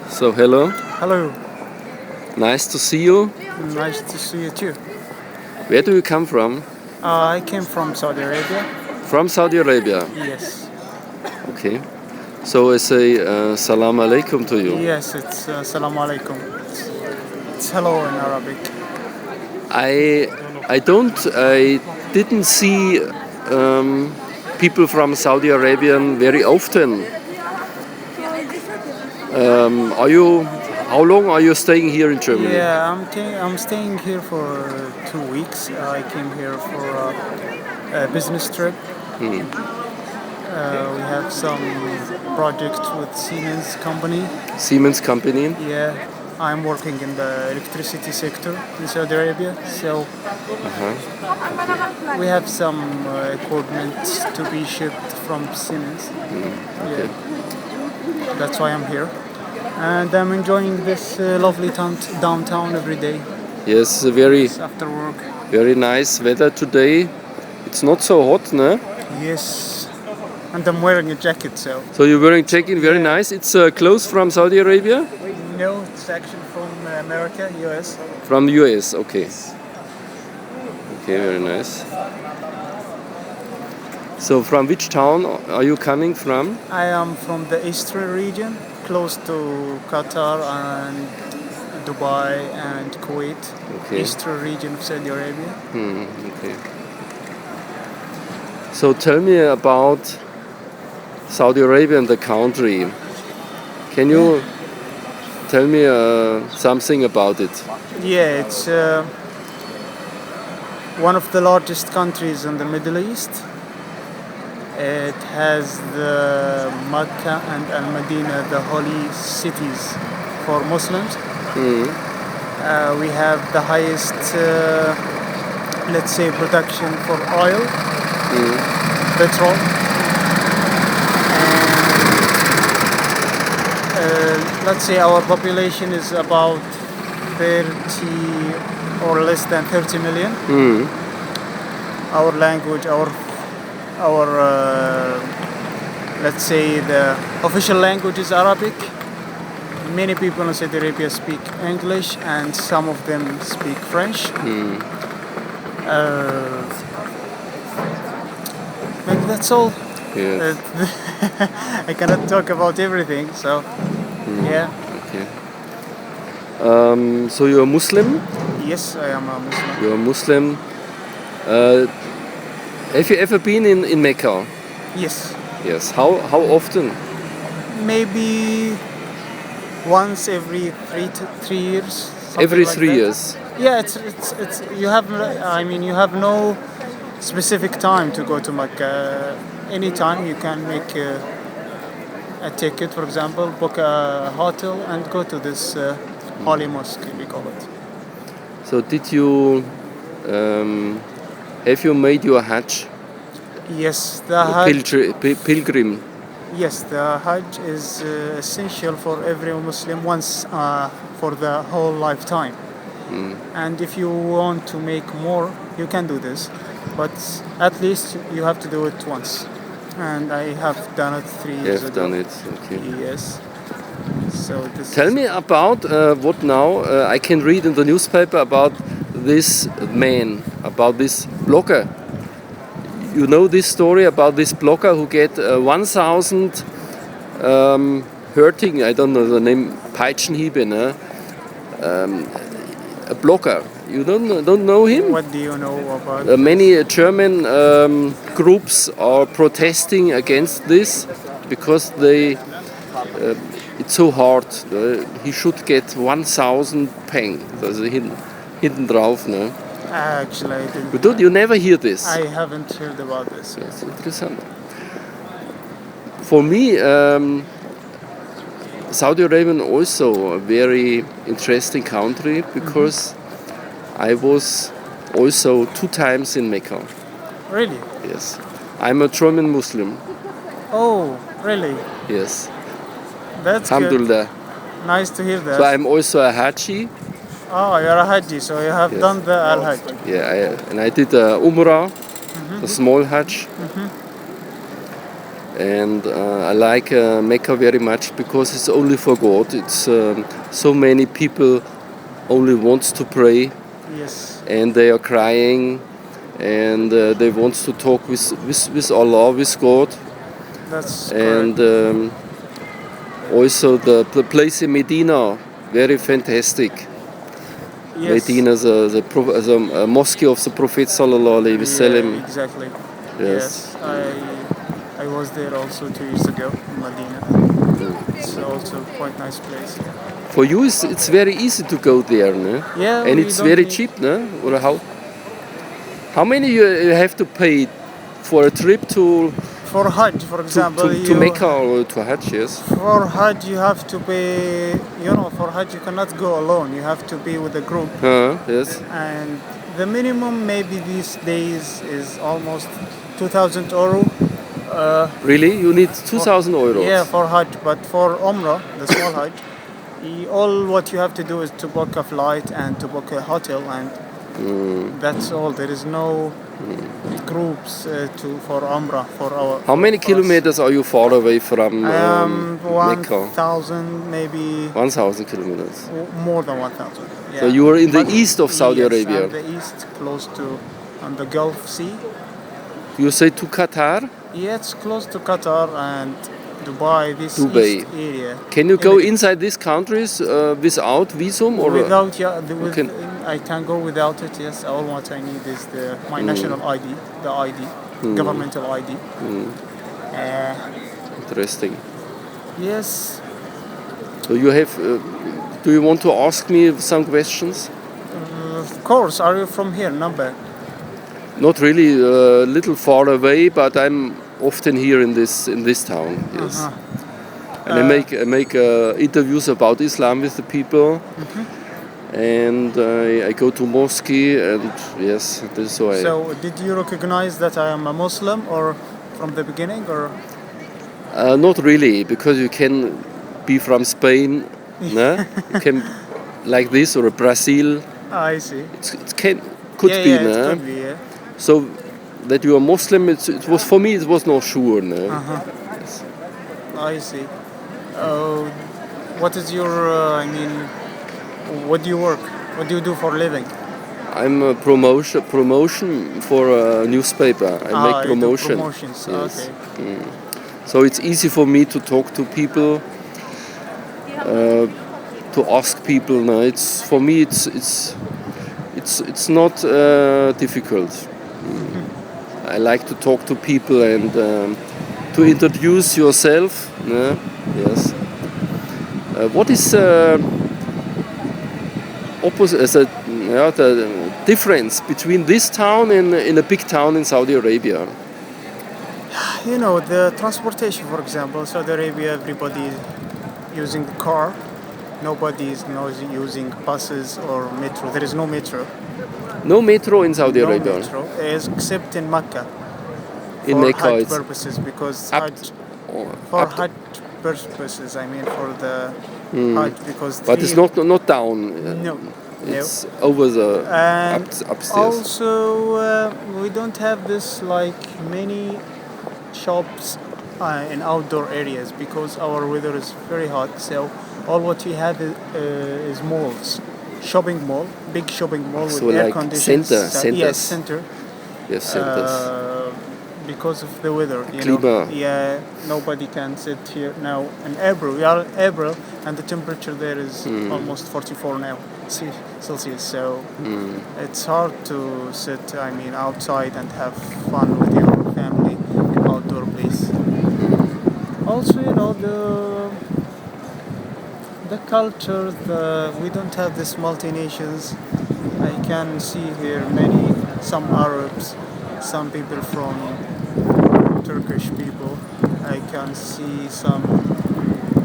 So hello, Hello, nice to see you. nice to see you too. Where do you come from? I came from Saudi Arabia. From Saudi Arabia. Yes, Okay. So I say salam alaikum to you. yes, it's Assalamu alaikum. It's hello in Arabic. I I didn't see people from Saudi Arabia very often. Are you? How long are you staying here in Germany? Yeah, I'm staying here for 2 weeks. I came here for a business trip. We have some project with Siemens company. Siemens company. Yeah, I'm working in the electricity sector in Saudi Arabia. So we have some equipment to be shipped from Siemens. Yeah, that's why I'm here. And I'm enjoying this lovely downtown every day Yes, very after work. very nice weather today. It's not so hot, no? Yes, and I'm wearing a jacket, so. So you're wearing jacket, very Yeah. nice. It's clothes from Saudi Arabia? No, it's actually from America, US. From the US, okay. Okay, very nice. So from which town are you coming from? I am from the eastern region, close to Qatar and Dubai and Kuwait. Okay. Eastern region of Saudi Arabia. Okay. So tell me about Saudi Arabia and the country. Can you tell me something about it? Yeah, it's one of the largest countries in the Middle East. It has the Mecca and Al Medina, the holy cities for Muslims. We have the highest, let's say, production for oil, petrol. And let's say our population is about 30 or less than 30 million. Our language, our let's say the official language is Arabic. Many people in Saudi Arabia speak English and some of them speak French. Maybe that's all. Yes. I cannot talk about everything, so yeah. Okay. So you're a Muslim? Yes, I am a Muslim. You're a Muslim. Have you ever been in Mecca? Yes, Yes. How often? maybe once every 3 years. something Every like 3 that. years. Yeah, it's you have I mean you have no specific time to go to Mecca. Anytime you can make a ticket, for example, book a hotel and go to this holy mosque, we call it. So did you have you made your Hajj? Yes, the Hajj. Pilgrim? Yes, the Hajj is essential for every Muslim once for the whole lifetime. And if you want to make more, you can do this. But at least you have to do it once. And I have done it 3 You years have ago. done it. Okay. Yes. So this Tell is, me about what now I can read in the newspaper about this man, about this blogger. You know this story about this blogger who get 1,000 hurting, I don't know the name, Peitschenhiebe, ne? A blogger. You don't know him? what do you know about Many German groups are protesting against this because it's so hard. He should get 1,000 peng. Also hinten drauf. Ne? Actually, I didn't. You never hear this. I haven't heard about this. That's interessant. For me, Saudi Arabia also a very interesting country because I was also 2 times in Mecca. Really? Yes, I'm a German Muslim. Oh, really? Yes, That's good. Alhamdulillah. Nice to hear that. So I'm also a Haji. Oh, you're a Haji, so you have Yes. done the Al Hajj. Yeah, and I did a Umrah, a small Hajj. And I like Mecca very much because it's only for God. It's so many people only wants to pray, Yes, and they are crying, and they want to talk with Allah, with God. that's And correct. also the place in Medina, very fantastic. Yes, Medina is a mosque of the Prophet Sallallahu Alaihi yeah, Wasallam. exactly. Yes. Yes, I was there also 2 years ago in Medina. It's also quite nice place. Yeah. For you, it's very easy to go there, no? Yeah, And we it's don't very need cheap, no? Or how many you have to pay for a trip for Hajj, for example. to Mecca or to Hajj? Yes. For Hajj you have to pay. For Hajj you cannot go alone. You have to be with a group, Yes. and the minimum maybe these days is almost 2,000 euro. Really? You need For, 2,000 yeah, euros. for Hajj, but for Umrah, the small Hajj, all what you have to do is to book a flight and to book a hotel, and that's all. There is no groups for Umrah How many for us. kilometers are you far away from Mecca? 1,000 maybe 1,000 kilometers. more than 1,000. Yeah. So you are in the But east of Saudi yes, Arabia. and the east, close to on the Gulf Sea. You say to Qatar? Yeah, it's close to Qatar and Dubai. This Dubai. east area. Can you In go the- inside these countries without visum or? Without you can- I can go without it. Yes, all what I need is my national ID, the ID, governmental ID. Interesting. Yes, So you have. Do you want to ask me some questions? of course. Are you from here, Number? Not really. A little far away, but I'm often here in this town. Yes. And I make interviews about Islam with the people. And I go to mosque, and yes, this is why. So, did you recognize that I am a Muslim, or from the beginning, or? Not really, because you can be from Spain, no? You can like this, or Brazil. I see. Could yeah, be, yeah, no? it could be. Yeah. So that you are Muslim, it was for me. It was not sure, no. Yes. I see. What is your? What do you work? What do you do for a living? I'm a promotion for a newspaper. I make You do promotion. promotions. Yes. Okay. So it's easy for me to talk to people, to ask people. No, it's for me. It's not difficult. I like to talk to people and to introduce yourself. No? Yes. What is the difference between this town and in a big town in Saudi Arabia? The transportation, for example, Saudi Arabia, everybody is using the car. Nobody is using buses or metro. There is no metro. No metro in Saudi No Arabia. metro, except in Mecca. In For Mecca, Hajj it's purposes, because up, Hajj, or for up to- Hajj purposes, I mean for the Hajj, because but it's not down. no. It's over the And upstairs. also, we don't have this like many shops in outdoor areas because our weather is very hot. So all what we have is malls, shopping mall, big shopping mall with So air like conditions. centers. Yes, center. Yes, centers. Because of the weather, Klima. Yeah, nobody can sit here now in April. We are in April, and the temperature there is almost 44 now Celsius. So it's hard to sit. Outside and have fun with your family in outdoor place. Also, the culture. We don't have this multi-nations. I can see here some Arabs, some people from Turkish people. I can see some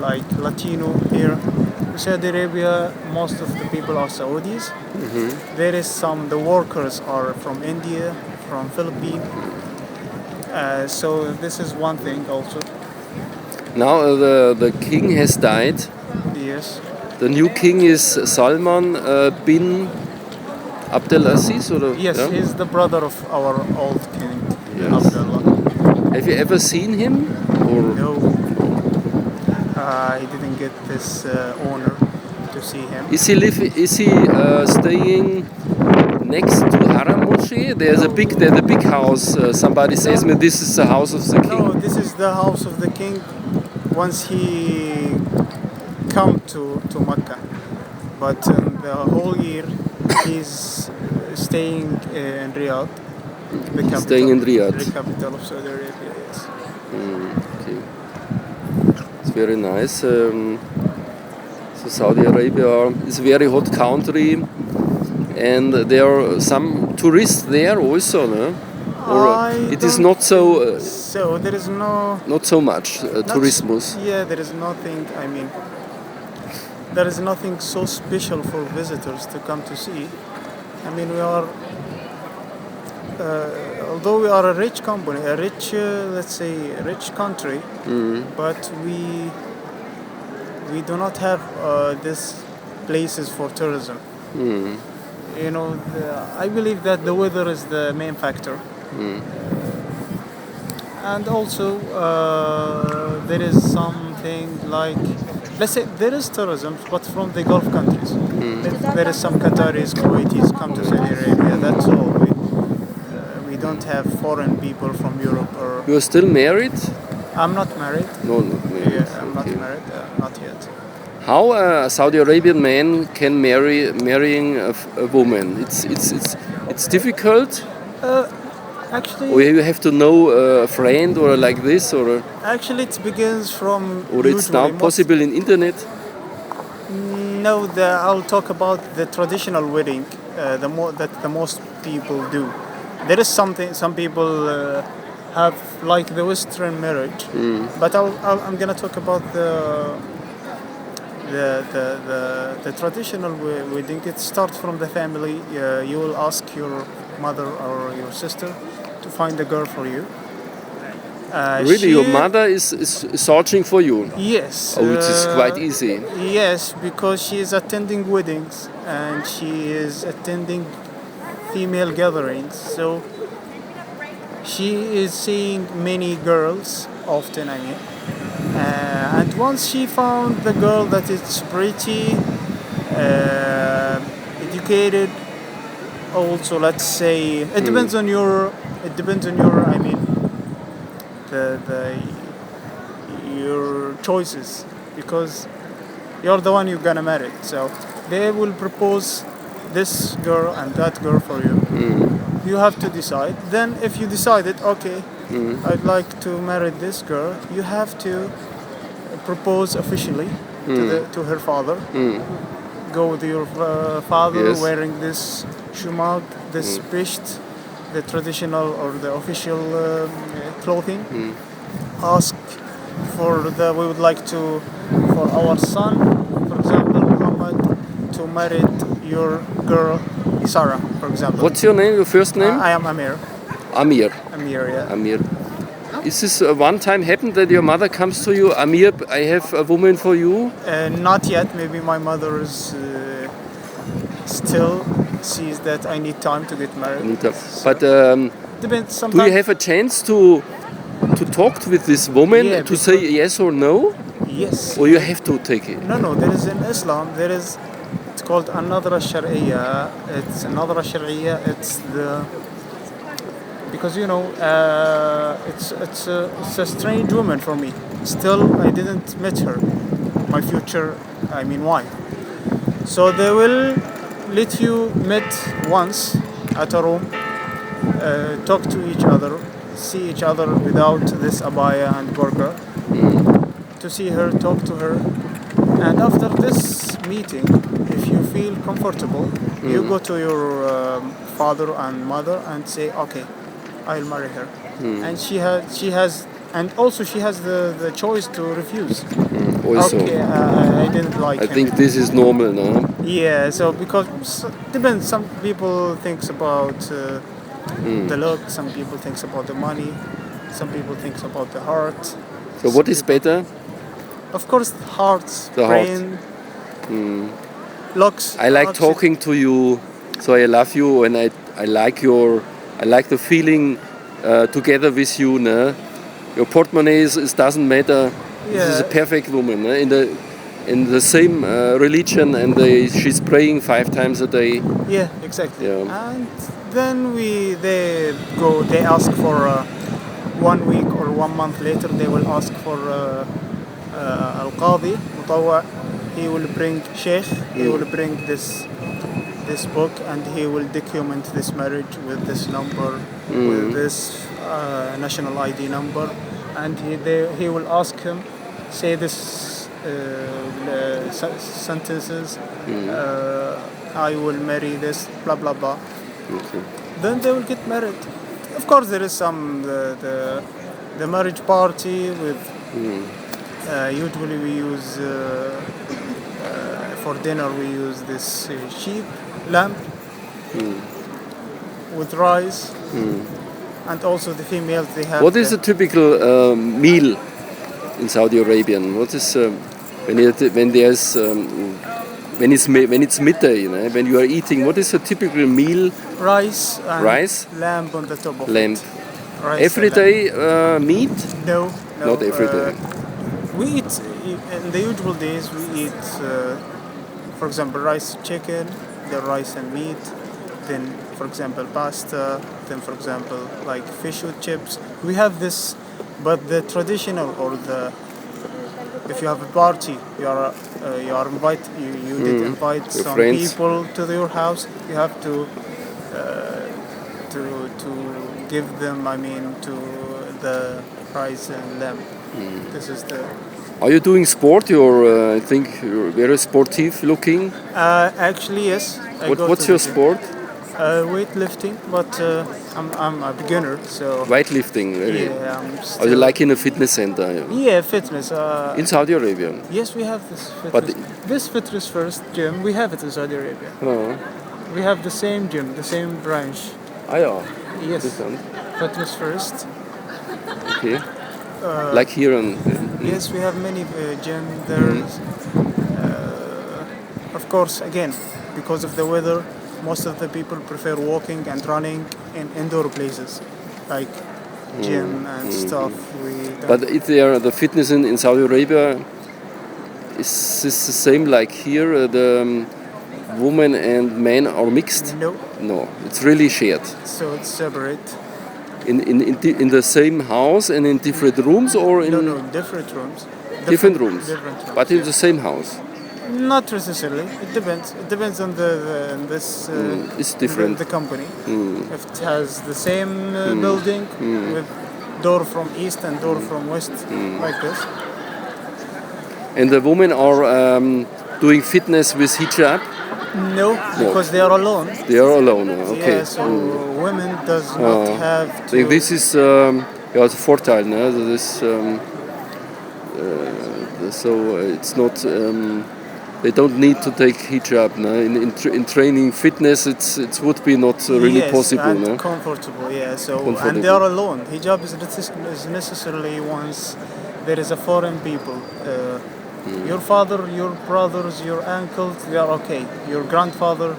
like Latino here. In Saudi Arabia, most of the people are Saudis. There is the workers are from India, from Philippines. So this is one thing also. Now the king has died. Yes. The new king is Salman bin Abdelaziz, or Yes, yeah? he's the brother of our old king, Yes. Abdullah. Have you ever seen him? or No, he didn't get this honor to see him. is he staying next to Haram Mosque? There's a big house. Somebody says me this is the house of the king. No, this is the house of the king once he come to Mecca. But the whole year he's staying in Riyadh, the capital. Staying in Riyadh. The capital of Saudi Arabia, yes. Okay. It's very nice. So Saudi Arabia is a very hot country, and there are some tourists there also, no? Or it is not so. So there is no. Not so much tourismus. Yeah, there is nothing. I mean, there is nothing so special for visitors to come to see. I mean, we are. Although we are a rich company, a rich, let's say, rich country, but we do not have these places for tourism. You know, I believe that the weather is the main factor. And also, there is something like, let's say, there is tourism, but from the Gulf countries. There is some Qataris, Kuwaitis come to Saudi Arabia. That's all. We don't have foreign people from Europe or. You are still married? I'm not married. No, not married. Yeah, I'm not married. Not yet. How a Saudi Arabian man can marrying a woman? It's difficult. Actually, or you have to know a friend or like this, or actually, it begins from. Or it's now possible in internet. No, I'll talk about the traditional wedding. That the most people do. There is something. Some people have like the Western marriage, but I'm gonna talk about the traditional wedding. It starts from the family. You will ask your mother or your sister to find a girl for you. Really, your mother is searching for you? Yes. Oh, it is quite easy. Yes, because she is attending weddings and she is attending female gatherings. So she is seeing many girls often, I mean. And once she found the girl that is pretty, educated, also let's say it depends on your I mean your choices, because you're the one you're gonna marry. So they will propose this girl and that girl for you. You have to decide. Then if you decided, okay, I'd like to marry this girl, you have to propose officially to her father. Go with your father wearing this shumag, this bisht, the traditional or the official clothing. Ask for we would like to, for our son, for example, Muhammad, to marry your girl, Sarah, for example. What's your name, your first name? I am Amir. Amir. Amir, yeah. Amir. Is this one time happened that your mother comes to you, Amir, I have a woman for you? Not yet. Maybe my mother is still sees that I need time to get married. But depends. Do you have a chance to talk with this woman to say yes or no? Yes. Or you have to take it? No. There is in Islam. It's called an-nadra shar'iyya. It's an-nadra shar'iyya. It's the. Because you know, it's a strange woman for me. Still, I didn't meet her, my future, I mean wife. So they will let you meet once at a room, talk to each other, see each other without this abaya and burqa, to see her, talk to her, and after this meeting, if you feel comfortable, you go to your father and mother and say, okay, I'll marry her. And she has and also she has the choice to refuse. Also. Okay, I didn't like him. I think this is normal, no? Yeah, so because depends. Some people thinks about the look. Some people thinks about the money. Some people thinks about the heart. So what is better? Of course, heart, brain, looks. I like talking to you, so I love you, and I like the feeling together with you, no? Your portemonnaie is doesn't matter. This is a Yeah. perfect woman in the same religion, and she's praying 5 times a day. Yeah, exactly. Yeah. And then they ask for 1 week or 1 month later, they will ask for al-qadi, mutawwa. He will bring sheikh, he will bring this book, and he will document this marriage with this number, with this national ID number, and he will ask him, say this sentences. I will marry this, blah blah blah. Okay. Then they will get married. Of course, there is some the marriage party with. Usually we use for dinner we use this sheep lamb with rice, and also the females they have. What is a typical meal in Saudi Arabia? What is when it's midday? You know, when you are eating, what is a typical meal? rice and Rice? lamb on the top of Lamb. it. Rice Every and lamb. day meat? No, Not every day. We eat in the usual days. We eat, for example, rice, chicken, then rice and meat. Then, for example, pasta. Then, for example, like fish with chips. We have this, but the traditional or the if you have a party, you are you did invite Your some friends. people to your house. You have to give them. I mean, to the rice and lamb. This is the. Are you doing sport? I think you're very sportive looking. Actually, yes. What's your sport? Weightlifting, but I'm a beginner, so. Weightlifting. Really. Yeah, I'm Are still. you like in a fitness center? Yeah, fitness. In Saudi Arabia? Yes, we have this But fitness. This FitnessFirst gym, we have it in Saudi Arabia. Oh. We have the same gym, the same branch. Ah ja. Yes, Interessant. FitnessFirst. Okay. Like here in Yes, we have many gym. There's, of course, again, because of the weather, most of the people prefer walking and running in indoor places, like gym and stuff. We don't. But if the fitness in Saudi Arabia, is this the same like here? The women and men are mixed? No, No, it's really shared. so it's separate. In the same house and in different rooms, or in No, different rooms. different rooms? Different rooms. But in the same house. Not necessarily. It depends. It depends on this. It's different. The company. If it has the same building with door from east and door from west, like this. And the women are doing fitness with hijab. No, because they are alone. They are alone. Okay. Yeah, so women does not have I to. think this is ja, ein Vorteil. Ne? Das ist, so it's not. They don't need to take hijab. Ne? In training fitness, it would be not really yes, possible. and Ne? comfortable. Yeah. So Comfortable. and they are alone. Hijab is necessarily once there is a foreign people. Your father, your brothers, your uncles, they are okay. Your grandfather,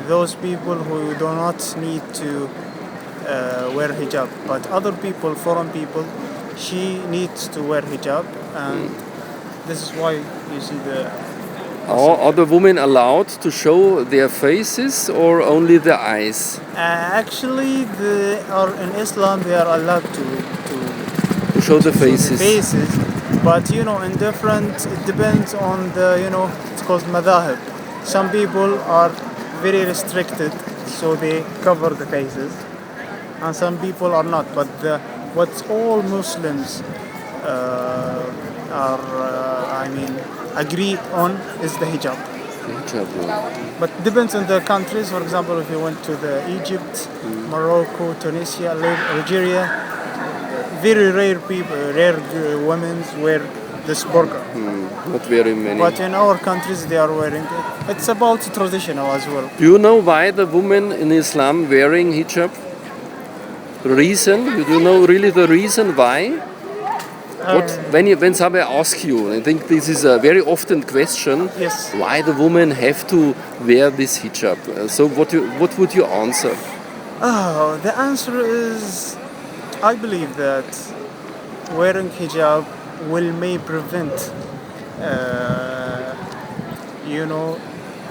those people who do not need to wear hijab. But other people, foreign people, she needs to wear hijab, and this is why you see the. Are the women allowed to show their faces or only their eyes? Actually, they are in Islam. They are allowed to To show the show faces. the faces, but in different. It depends on the It's called madahib. Some people are very restricted, so they cover the faces, and some people are not. But what all Muslims agree on is the hijab. Hijab, yeah. But depends on the countries. For example, if you went to the Egypt, Morocco, Tunisia, Algeria, very rare women wear this burqa. Not very many. But in our countries, they are wearing it. It's about traditional as well. Do you know why the women in Islam wearing hijab? The reason? You do know really the reason why? When somebody asks you, I think this is a very often question. Yes. Why the women have to wear this hijab? So what would you answer? Oh, the answer is, I believe that wearing hijab may prevent,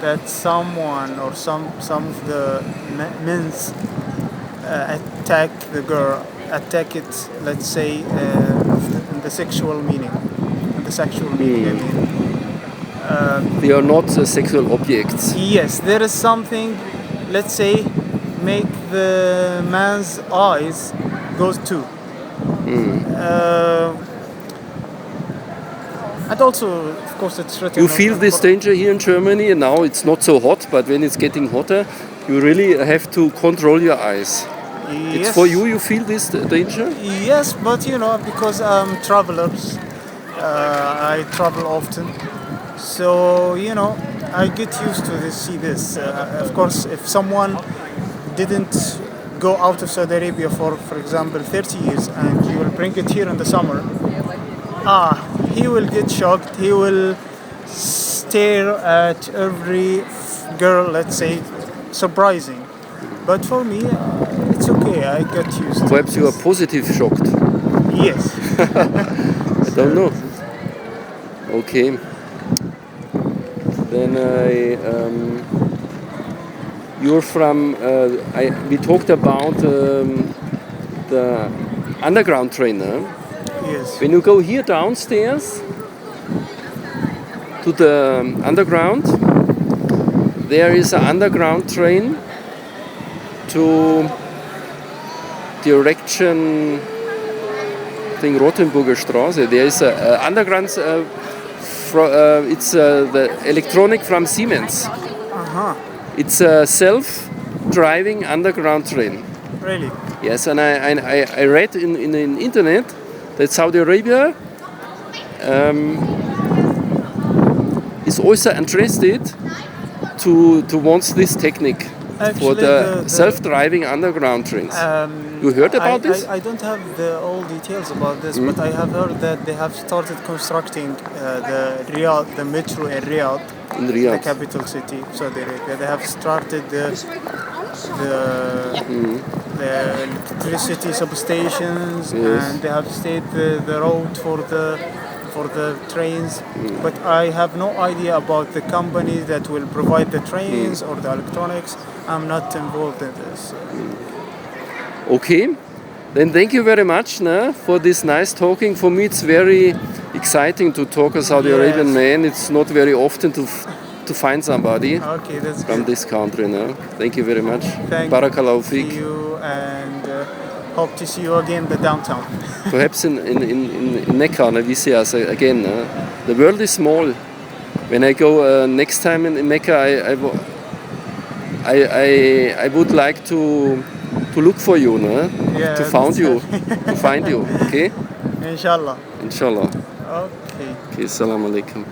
that someone or some of the men's attack the girl, attack it, let's say, in the sexual meaning, I mean. They are not sexual objects. Yes, there is something, let's say, make the man's eyes goes too. And also, of course, it's written. You feel this danger here in Germany, and now it's not so hot, but when it's getting hotter, you really have to control your eyes. Yes. It's for you, you feel this danger? Yes, but because I'm travelers, I travel often. So, I get used to see this. Of course, if someone didn't go out of Saudi Arabia for example, 30 years, and you will bring it here in the summer, he will get shocked. He will stare at every girl, let's say, surprising. But for me, it's okay. I get used to it. Perhaps you are positive shocked. Yes. I don't know. Okay. Then you're from. We talked about the underground trainer. Yes. When you go here downstairs to the underground, there is an underground train to direction, I think, Rothenburger Straße. There is an underground. It's the electronic from Siemens. It's a self-driving underground train. Really? Yes, and I read in the internet that Saudi Arabia is also interested to want this technique. Actually, for the self-driving underground trains. You heard about this? I don't have all details about this, but I have heard that they have started constructing the metro in Riyadh, the capital city of Saudi Arabia. They have started the electricity substations, and they have stayed the road for the trains, but I have no idea about the company that will provide the trains or the electronics. I'm not involved in this. Okay, then thank you very much for this nice talking. For me it's very exciting to talk a Saudi Arabian man. It's not very often to find somebody from this country. Thank you very much. Barakallahu feek. See you, and hope to see you again in the downtown. Perhaps in Mecca, we see us again. The world is small. When I go next time in Mecca, I would like to look for you, to find you, okay? Inshallah. Inshallah. Okay. Okay, assalamu alaikum.